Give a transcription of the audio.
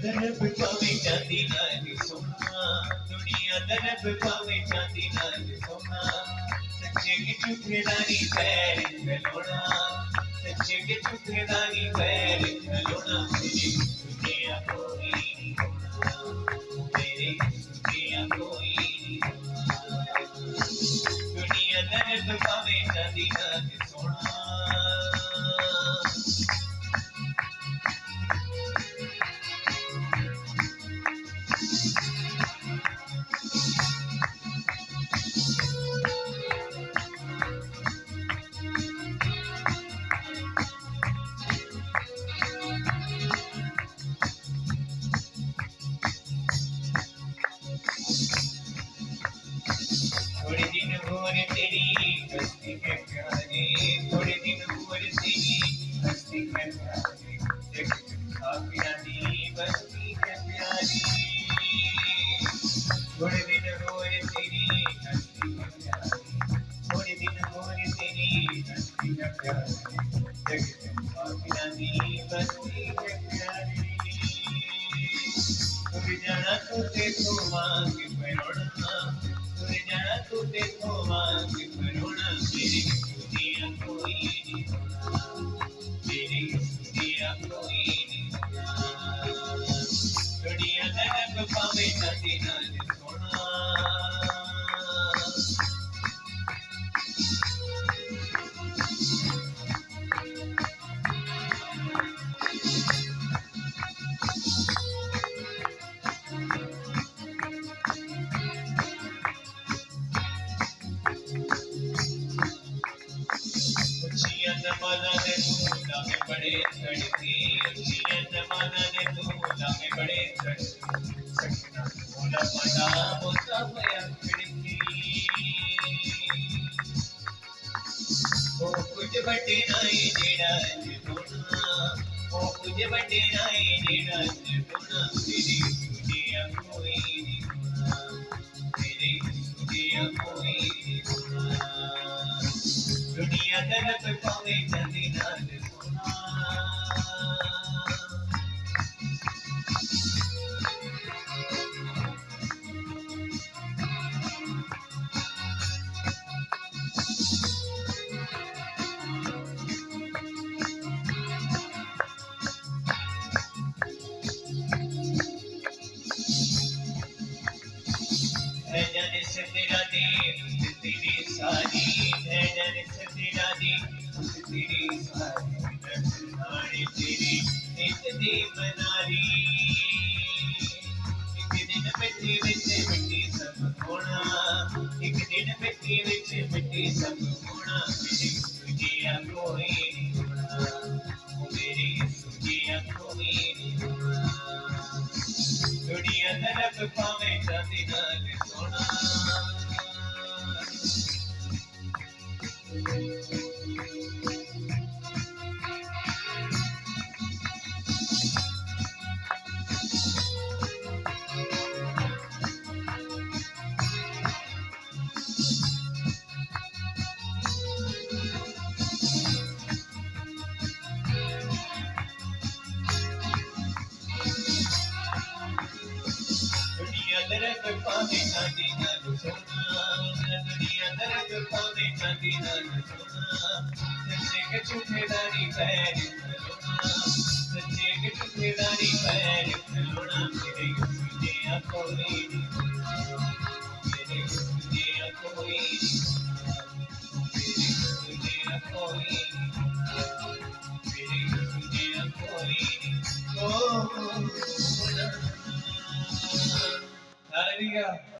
दरब पावे चांदी नाल सोना, दुनिया दरब पावे चांदी नाल सोना, सच्चे के झूठे दानी पैर खलोना, सच्चे के झूठे दानी पैर खलोना, मेरी दुनिया कोई नहीं होना, मेरी दुनिया कोई नहीं होना, दुनिया दरब पावे चांदी नाल सोना। थोड़े दिन और तेरी हस्ती है प्यारे, थोड़े दिन और तेरी हस्ती है प्यारे, देख खापियानी बस्ती है प्यारी, थोड़े दिन और तेरी हस्ती है प्यारी, थोड़े दिन और तेरी हस्ती है प्यारी, देख खापियानी बस्ती है प्यारी, तुझे जाना तो देखो मांग परोड़ना, तुझे जाना तो देखो मांग परोड़ा, मेरी दुनिया कोई नहीं होना, मेरी दुनिया कोई नहीं होना, दुनिया दरब पावे चांदी नाल सोना। उचिया जमाना ने धूला में बड़े धड़के, उचिया जमाना ने धूला में बड़े धड़के, सकना भोला पड़ा बोता भया खिड़की, ओ कुछ बटे नाई जेड़ा होना, ओ कुछ बटे नाई जेड़ा होना, मेरी दुनिया कोई नहीं होना, मेरी दुनिया कोई नहीं होना, दुनिया दरब पावे चांदी नाल सोना। है जाने से तेरा दीन तेरी सारी, है जाने से तेरा दीन तेरी सारी, नजरानी तेरी एक दीवानारी, एक दिन मिट्टी विच मिट्टी सब होना, एक दिन मिट्टी विच मिट्टी सब होना, मेरी दुनिया कोई नहीं होना, मेरी दुनिया कोई नहीं होना, दुनिया दरब पावे चांदी नाल सोना। दुनिया दरब पावे चांदी नाल सोना, दुनिया दरब पावे चांदी नाल सोना, सच्चे के झूठे दानी पैर खलोना, सच्चे के झूठे दानी पैर खलोना, मेरी दुनिया कोई नहीं होना, मेरी दुनिया कोई नहीं होना, मेरी दुनिया कोई नहीं होना, मेरी दुनिया कोई नहीं होना। Hallelujah.